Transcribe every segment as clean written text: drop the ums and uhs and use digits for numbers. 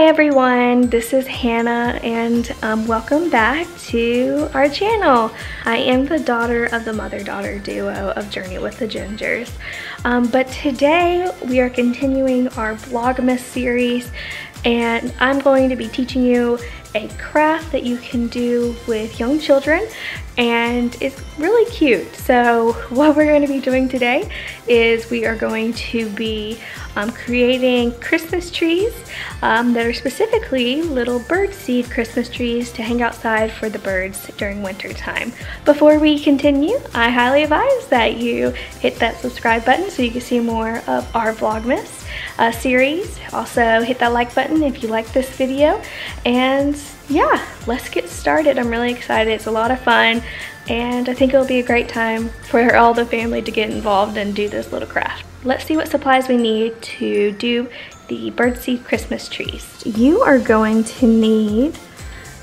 Hi everyone, this is Hannah and welcome back to our channel. I am the daughter of the mother-daughter duo of Journey with the Gingers. But today we are continuing our Vlogmas series and I'm going to be teaching you a craft that you can do with young children, and it's really cute. So what we're going to be doing today is we are going to be creating Christmas trees that are specifically little birdseed Christmas trees to hang outside for the birds during winter time. Before we continue, I highly advise that you hit that subscribe button so you can see more of our Vlogmas series. Also hit that like button if you like this video, and yeah, let's get started. I'm really excited. It's a lot of fun and I think it'll be a great time for all the family to get involved and do this little craft. Let's see what supplies we need to do the birdseed Christmas trees. You are going to need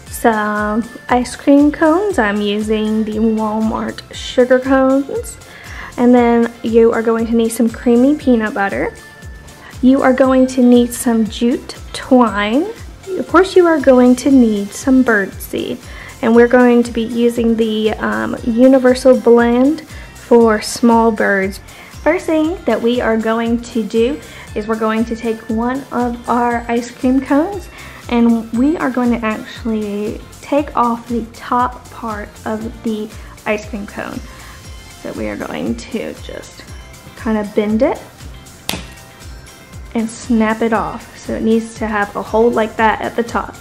some ice cream cones. I'm using the Walmart sugar cones. And then you are going to need some creamy peanut butter. You are going to need some jute twine. Of course, you are going to need some birdseed. And we're going to be using the universal blend for small birds. First thing that we are going to do is we're going to take one of our ice cream cones and we are going to actually take off the top part of the ice cream cone. So we are going to just kind of bend it and snap it off. So it needs to have a hole like that at the top.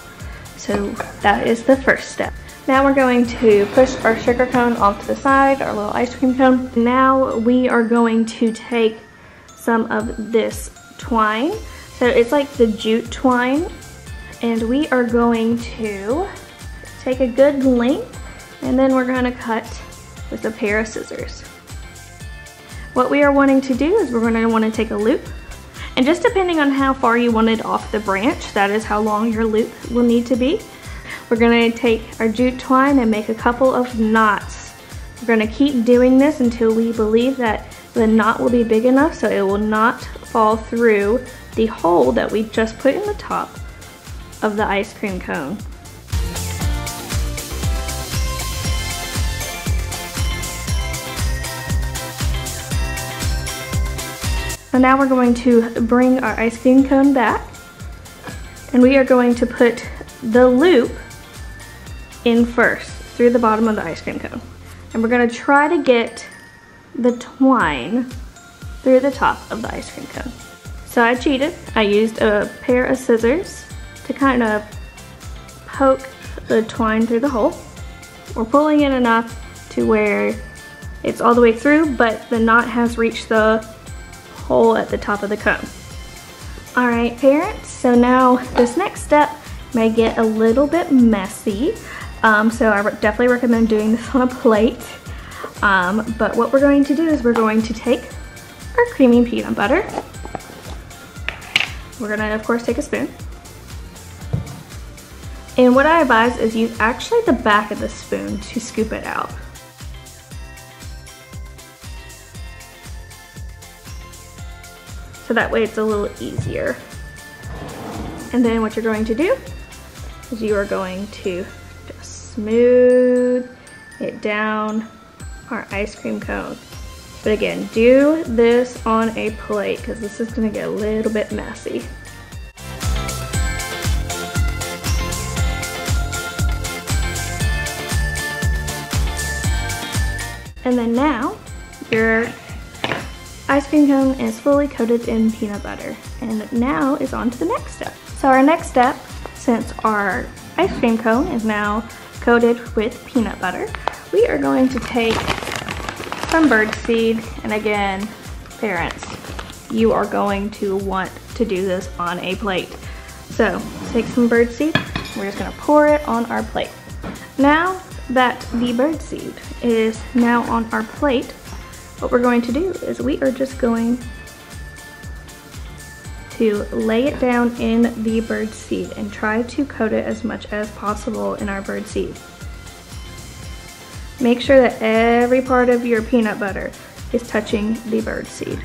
So that is the first step. Now we're going to push our sugar cone off to the side, our little ice cream cone. Now we are going to take some of this twine. So it's like the jute twine. And we are going to take a good length and then we're going to cut with a pair of scissors. What we are wanting to do is we're going to want to take a loop. And just depending on how far you want it off the branch, that is how long your loop will need to be. We're going to take our jute twine and make a couple of knots. We're going to keep doing this until we believe that the knot will be big enough so it will not fall through the hole that we just put in the top of the ice cream cone. So now we're going to bring our ice cream cone back and we are going to put the loop in first through the bottom of the ice cream cone. And we're going to try to get the twine through the top of the ice cream cone. So I cheated. I used a pair of scissors to kind of poke the twine through the hole. We're pulling it enough to where it's all the way through, but the knot has reached the hole at the top of the cone. Alright parents, so now this next step may get a little bit messy. So I definitely recommend doing this on a plate. But what we're going to do is we're going to take our creamy peanut butter. We're gonna of course take a spoon. And what I advise is use actually the back of the spoon to scoop it out. So that way it's a little easier. And then what you're going to do is you are going to just smooth it down our ice cream cone. But again, do this on a plate because this is going to get a little bit messy. And then now your ice cream cone is fully coated in peanut butter. And now is on to the next step. So our next step, since our ice cream cone is now coated with peanut butter, we are going to take some birdseed. And again, parents, you are going to want to do this on a plate. So take some birdseed, we're just gonna pour it on our plate. Now that the birdseed is now on our plate, what we're going to do is we are just going to lay it down in the birdseed and try to coat it as much as possible in our birdseed. Make sure that every part of your peanut butter is touching the birdseed.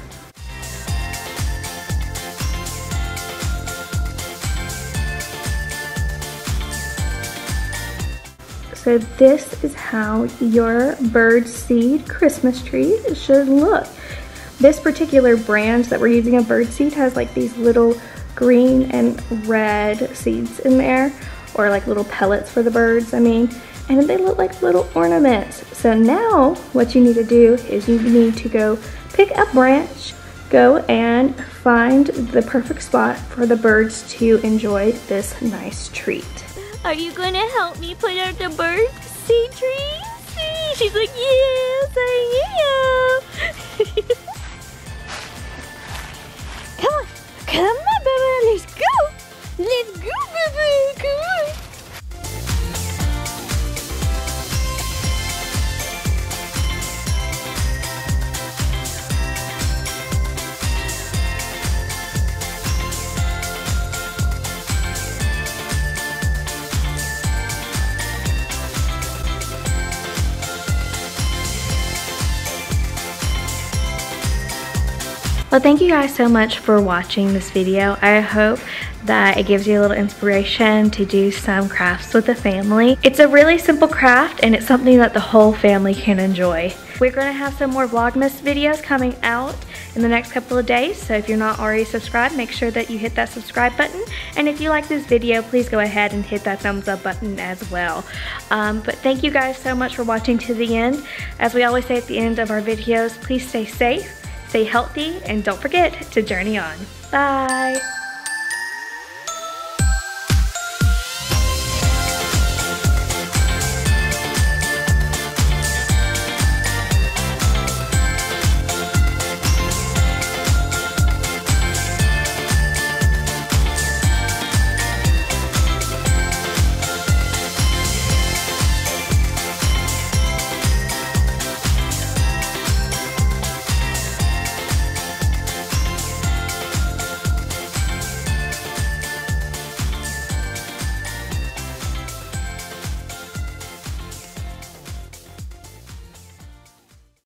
So this is how your Birdseed Christmas tree should look. This particular brand that we're using of Birdseed has like these little green and red seeds in there, or like little pellets for the birds, I mean, and they look like little ornaments. So now what you need to do is you need to go pick a branch, go and find the perfect spot for the birds to enjoy this nice treat. Are you gonna help me put out the birdseed tree? She's like, yes, I am. Come on, Baba, let's go. Let's go, Baba, come on. Well, thank you guys so much for watching this video. I hope that it gives you a little inspiration to do some crafts with the family. It's a really simple craft and it's something that the whole family can enjoy. We're going to have some more Vlogmas videos coming out in the next couple of days, so if you're not already subscribed, make sure that you hit that subscribe button. And if you like this video, please go ahead and hit that thumbs up button as well. But thank you guys so much for watching to the end. As we always say at the end of our videos, please stay safe, stay healthy, and don't forget to journey on. Bye!